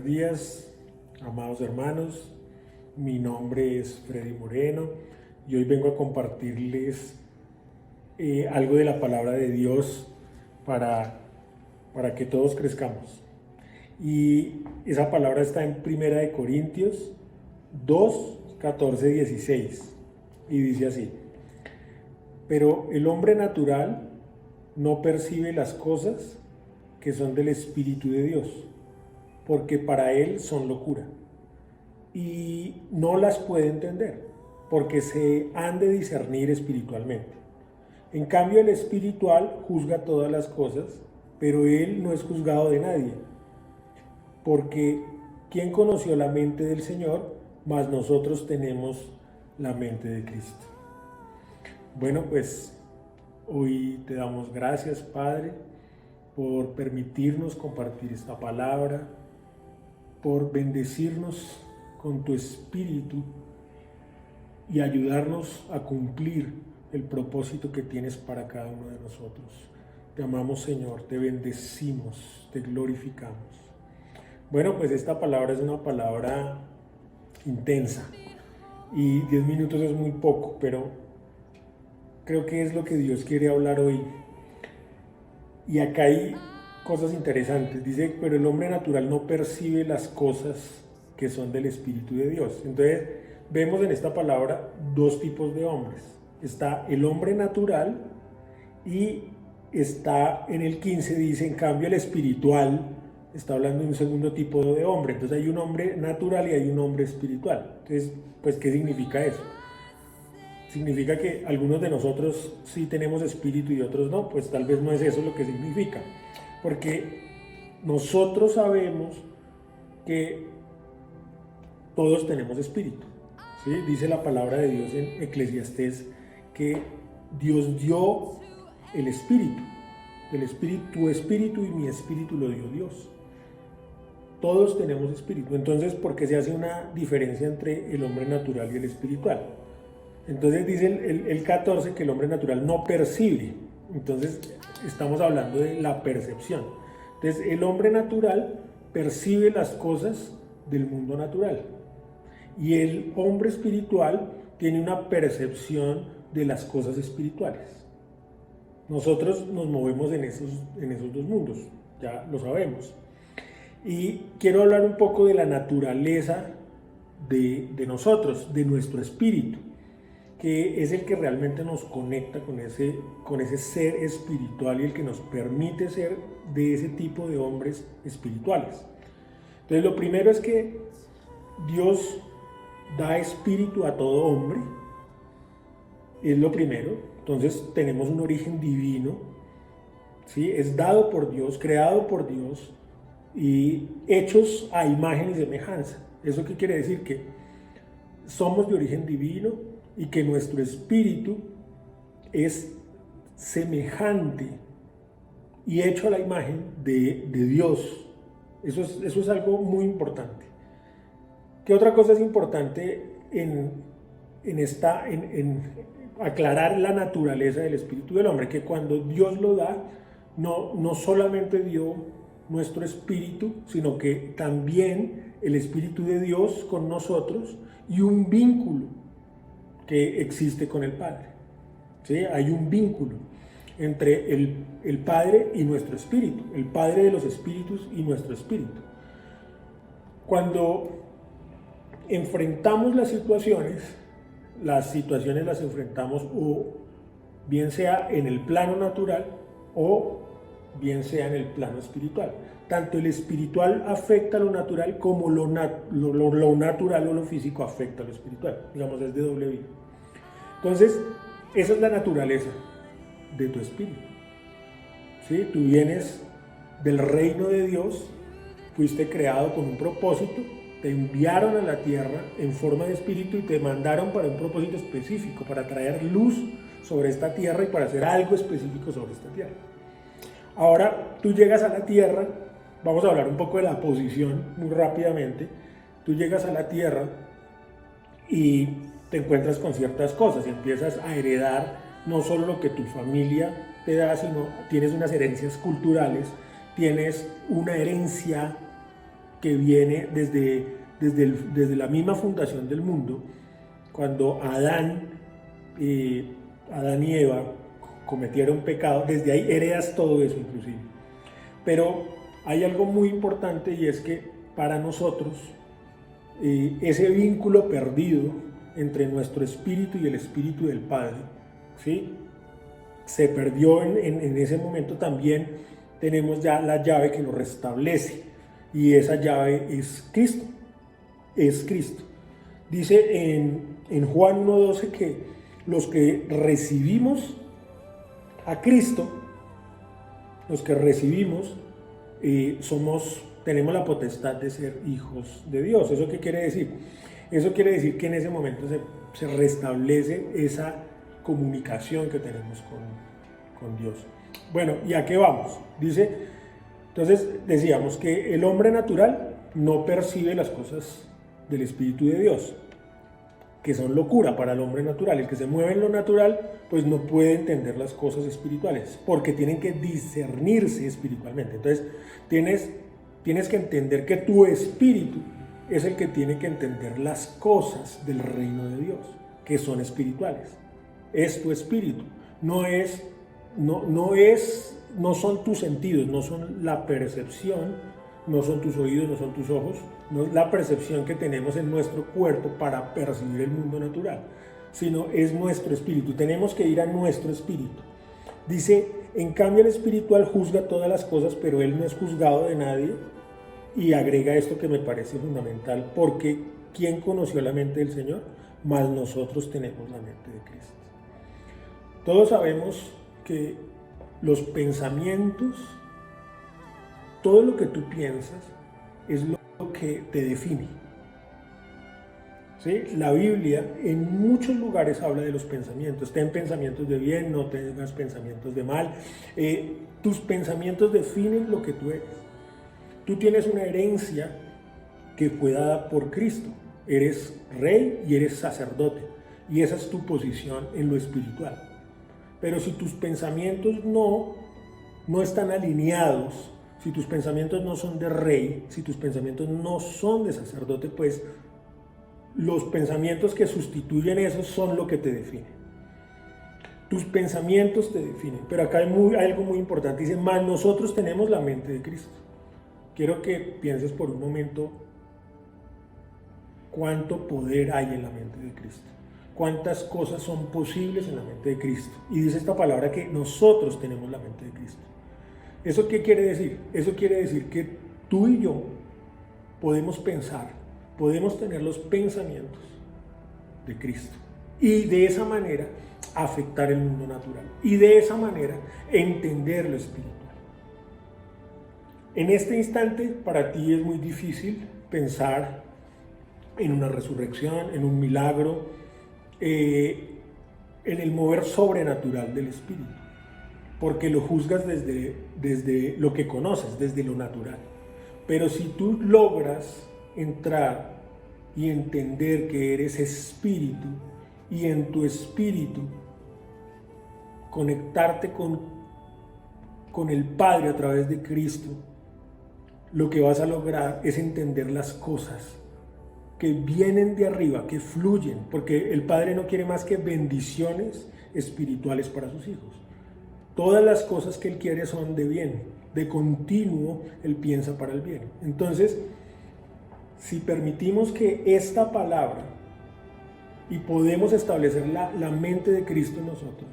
Buenos días, amados hermanos. Mi nombre es Freddy Moreno y hoy vengo a compartirles algo de la palabra de Dios para, para que todos crezcamos. Y esa palabra está en 1 Corintios 2, 14, 16 y dice así: pero el hombre natural no percibe las cosas que son del Espíritu de Dios, porque para él son locura, y no las puede entender, porque se han de discernir espiritualmente. En cambio, el espiritual juzga todas las cosas, pero él no es juzgado de nadie, porque ¿quién conoció la mente del Señor? Mas nosotros tenemos la mente de Cristo. Bueno, pues hoy te damos gracias, Padre, por permitirnos compartir esta palabra, por bendecirnos con tu Espíritu y ayudarnos a cumplir el propósito que tienes para cada uno de nosotros. Te amamos, Señor, te bendecimos, te glorificamos. Bueno, pues esta palabra es una palabra intensa y 10 minutos es muy poco, pero creo que es lo que Dios quiere hablar hoy. Y acá hay cosas interesantes. Dice, pero el hombre natural no percibe las cosas que son del Espíritu de Dios. Entonces, vemos en esta palabra dos tipos de hombres. Está el hombre natural y está en el 15, dice, en cambio el espiritual, está hablando de un segundo tipo de hombre. Entonces hay un hombre natural y hay un hombre espiritual. Entonces, pues, ¿qué significa eso? ¿Significa que algunos de nosotros sí tenemos espíritu y otros no? Pues tal vez no es eso lo que significa. Porque nosotros sabemos que todos tenemos espíritu, ¿sí? Dice la palabra de Dios en Eclesiastés que Dios dio el espíritu. Tu espíritu y mi espíritu lo dio Dios. Todos tenemos espíritu. Entonces, ¿por qué se hace una diferencia entre el hombre natural y el espiritual? Entonces dice el 14 que el hombre natural no percibe. Entonces estamos hablando de la percepción. Entonces el hombre natural percibe las cosas del mundo natural y el hombre espiritual tiene una percepción de las cosas espirituales. Nosotros nos movemos en esos dos mundos, ya lo sabemos. Y quiero hablar un poco de la naturaleza de nosotros, de nuestro espíritu, que es el que realmente nos conecta con ese ser espiritual y el que nos permite ser de ese tipo de hombres espirituales. Entonces, lo primero es que Dios da espíritu a todo hombre, es lo primero. Entonces tenemos un origen divino, ¿sí? Es dado por Dios, creado por Dios y hechos a imagen y semejanza. ¿Eso qué quiere decir? Que somos de origen divino y que nuestro espíritu es semejante y hecho a la imagen de Dios. Eso es algo muy importante. ¿Qué otra cosa es importante en aclarar la naturaleza del espíritu del hombre? Que cuando Dios lo da, no solamente dio nuestro espíritu, sino que también el espíritu de Dios con nosotros y un vínculo que existe con el Padre, ¿sí? Hay un vínculo entre el Padre y nuestro espíritu, el Padre de los espíritus y nuestro espíritu. Cuando enfrentamos las situaciones las enfrentamos o bien sea en el plano natural o bien sea en el plano espiritual. Tanto el espiritual afecta a lo natural como lo natural o lo físico afecta a lo espiritual. Digamos, es de doble vía. Entonces, esa es la naturaleza de tu espíritu, ¿sí? Tú vienes del reino de Dios, fuiste creado con un propósito, te enviaron a la tierra en forma de espíritu y te mandaron para un propósito específico, para traer luz sobre esta tierra y para hacer algo específico sobre esta tierra. Ahora tú llegas a la tierra, vamos a hablar un poco de la posición muy rápidamente. Tú llegas a la tierra y te encuentras con ciertas cosas y empiezas a heredar no solo lo que tu familia te da, sino tienes unas herencias culturales, tienes una herencia que viene desde la misma fundación del mundo, cuando Adán y Eva cometieron pecado. Desde ahí heredas todo eso inclusive. Pero hay algo muy importante, y es que para nosotros ese vínculo perdido entre nuestro espíritu y el espíritu del Padre, ¿sí?, se perdió en ese momento. También tenemos ya la llave que lo restablece, y esa llave es Cristo. Es Cristo. Dice en Juan 1:12 que los que recibimos a Cristo, los que recibimos, tenemos la potestad de ser hijos de Dios. ¿Eso qué quiere decir? Eso quiere decir que en ese momento se restablece esa comunicación que tenemos con Dios. Bueno, ¿y a qué vamos? Dice, entonces decíamos que el hombre natural no percibe las cosas del Espíritu de Dios, que son locura para el hombre natural. El que se mueve en lo natural, pues no puede entender las cosas espirituales, porque tienen que discernirse espiritualmente. Entonces, tienes que entender que tu espíritu es el que tiene que entender las cosas del reino de Dios, que son espirituales. Es tu espíritu, no son tus sentidos, no son la percepción, no son tus oídos, no son tus ojos, no es la percepción que tenemos en nuestro cuerpo para percibir el mundo natural, sino es nuestro espíritu. Tenemos que ir a nuestro espíritu. Dice, en cambio el espiritual juzga todas las cosas, pero él no es juzgado de nadie. Y agrega esto que me parece fundamental, porque ¿quién conoció la mente del Señor? Mas nosotros tenemos la mente de Cristo. Todos sabemos que los pensamientos, todo lo que tú piensas, es lo que te define. ¿Sí? La Biblia en muchos lugares habla de los pensamientos. Ten pensamientos de bien, no tengas pensamientos de mal. Tus pensamientos definen lo que tú eres. Tú tienes una herencia que fue dada por Cristo. Eres rey y eres sacerdote. Y esa es tu posición en lo espiritual. Pero si tus pensamientos no están alineados, si tus pensamientos no son de rey, si tus pensamientos no son de sacerdote, pues los pensamientos que sustituyen esos son lo que te define. Tus pensamientos te definen. Pero acá hay algo muy importante. Dice, mas nosotros tenemos la mente de Cristo. Quiero que pienses por un momento cuánto poder hay en la mente de Cristo. Cuántas cosas son posibles en la mente de Cristo. Y dice esta palabra que nosotros tenemos la mente de Cristo. ¿Eso qué quiere decir? Eso quiere decir que tú y yo podemos pensar, podemos tener los pensamientos de Cristo. Y de esa manera afectar el mundo natural. Y de esa manera entender lo espiritual. En este instante para ti es muy difícil pensar en una resurrección, en un milagro, en el mover sobrenatural del espíritu, porque lo juzgas desde lo que conoces, desde lo natural. Pero si tú logras entrar y entender que eres espíritu, y en tu espíritu conectarte con el Padre a través de Cristo, lo que vas a lograr es entender las cosas que vienen de arriba, que fluyen, porque el Padre no quiere más que bendiciones espirituales para sus hijos. Todas las cosas que Él quiere son de bien, de continuo Él piensa para el bien. Entonces, si permitimos que esta palabra, y podemos establecer la mente de Cristo en nosotros,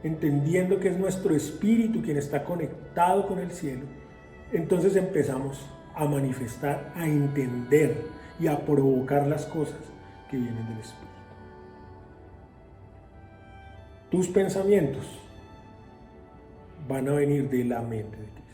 entendiendo que es nuestro espíritu quien está conectado con el cielo, entonces empezamos a manifestar, a entender y a provocar las cosas que vienen del Espíritu. Tus pensamientos van a venir de la mente de Cristo.